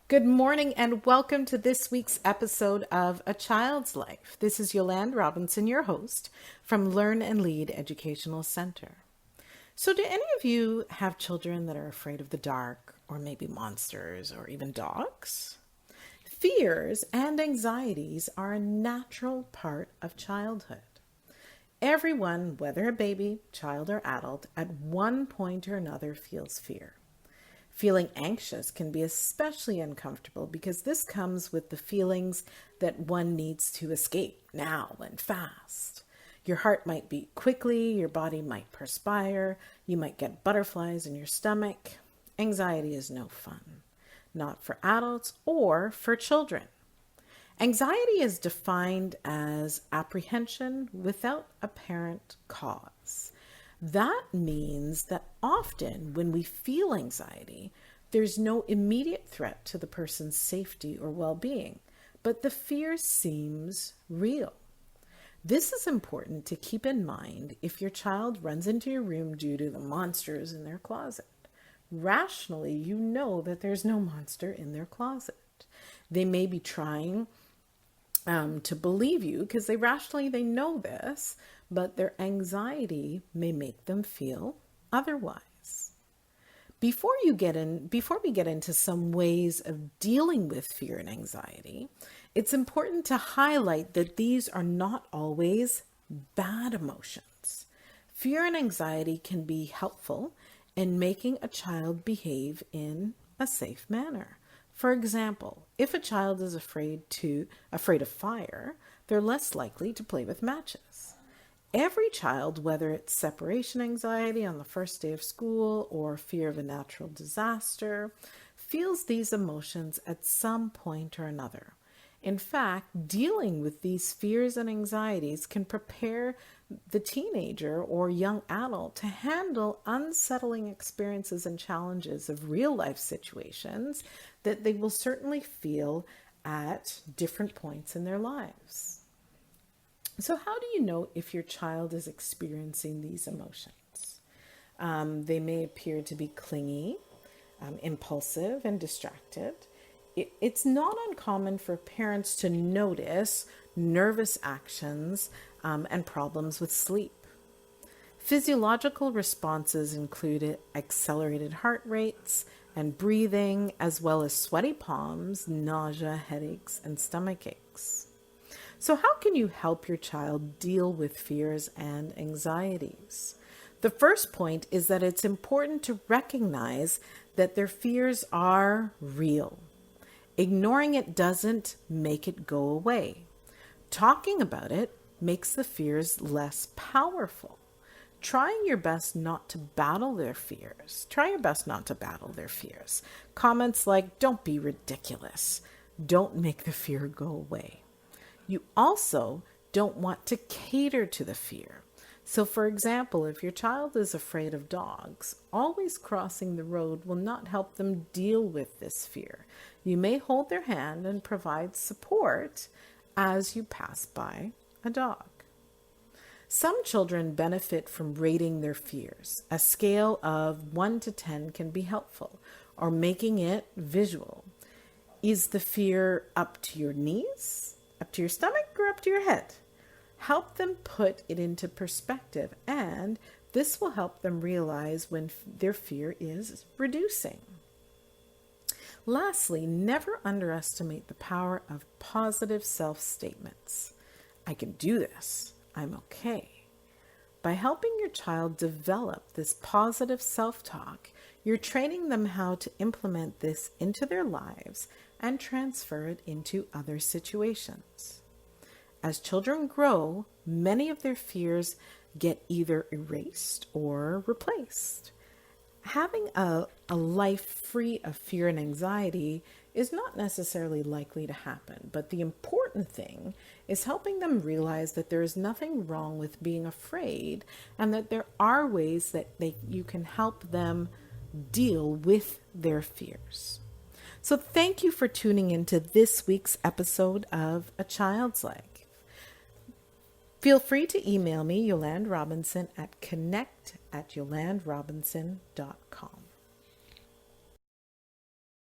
Good morning and welcome to this week's episode of A Child's Life. This is Yolande Robinson, your host from Learn and Lead Educational Center. So do any of you have children that are afraid of the dark or maybe monsters or even dogs? Fears and anxieties are a natural part of childhood. Everyone, whether a baby, child, or adult, at one point or another feels fear. Feeling anxious can be especially uncomfortable because this comes with the feelings that one needs to escape now and fast. Your heart might beat quickly, your body might perspire, you might get butterflies in your stomach. Anxiety is no fun, not for adults or for children. Anxiety is defined as apprehension without apparent cause. That means that often when we feel anxiety, there's no immediate threat to the person's safety or well-being, but the fear seems real. This is important to keep in mind if your child runs into your room due to the monsters in their closet. Rationally, you know that there's no monster in their closet. They may be trying to believe you because they know this, but their anxiety may make them feel otherwise. Before we get into some ways of dealing with fear and anxiety, it's important to highlight that these are not always bad emotions. Fear and anxiety can be helpful in making a child behave in a safe manner. For example, if a child is afraid of fire, they're less likely to play with matches. Every child, whether it's separation anxiety on the first day of school or fear of a natural disaster, feels these emotions at some point or another. In fact, dealing with these fears and anxieties can prepare the teenager or young adult to handle unsettling experiences and challenges of real life situations that they will certainly feel at different points in their lives. So how do you know if your child is experiencing these emotions? They may appear to be clingy, impulsive, and distracted. It's not uncommon for parents to notice nervous actions and problems with sleep. Physiological responses include accelerated heart rates and breathing, as well as sweaty palms, nausea, headaches, and stomach aches. So how can you help your child deal with fears and anxieties? The first point is that it's important to recognize that their fears are real. Ignoring it doesn't make it go away. Talking about it makes the fears less powerful. Trying your best not to battle their fears. Comments like, "Don't be ridiculous," don't make the fear go away. You also don't want to cater to the fear. So for example, if your child is afraid of dogs, always crossing the road will not help them deal with this fear. You may hold their hand and provide support as you pass by a dog. Some children benefit from rating their fears. A scale of 1 to 10 can be helpful, or making it visual. Is the fear up to your knees, up to your stomach, or up to your head? Help them put it into perspective, and this will help them realize when their fear is reducing. Lastly, never underestimate the power of positive self-statements. I can do this. I'm okay. By helping your child develop this positive self-talk, you're training them how to implement this into their lives and transfer it into other situations. As children grow, many of their fears get either erased or replaced. Having a life free of fear and anxiety is not necessarily likely to happen, but the important thing is helping them realize that there is nothing wrong with being afraid and that there are ways that you can help them deal with their fears. So thank you for tuning into this week's episode of A Child's Life. Feel free to email me, Yolande Robinson, at connect@yolanderobinson.com.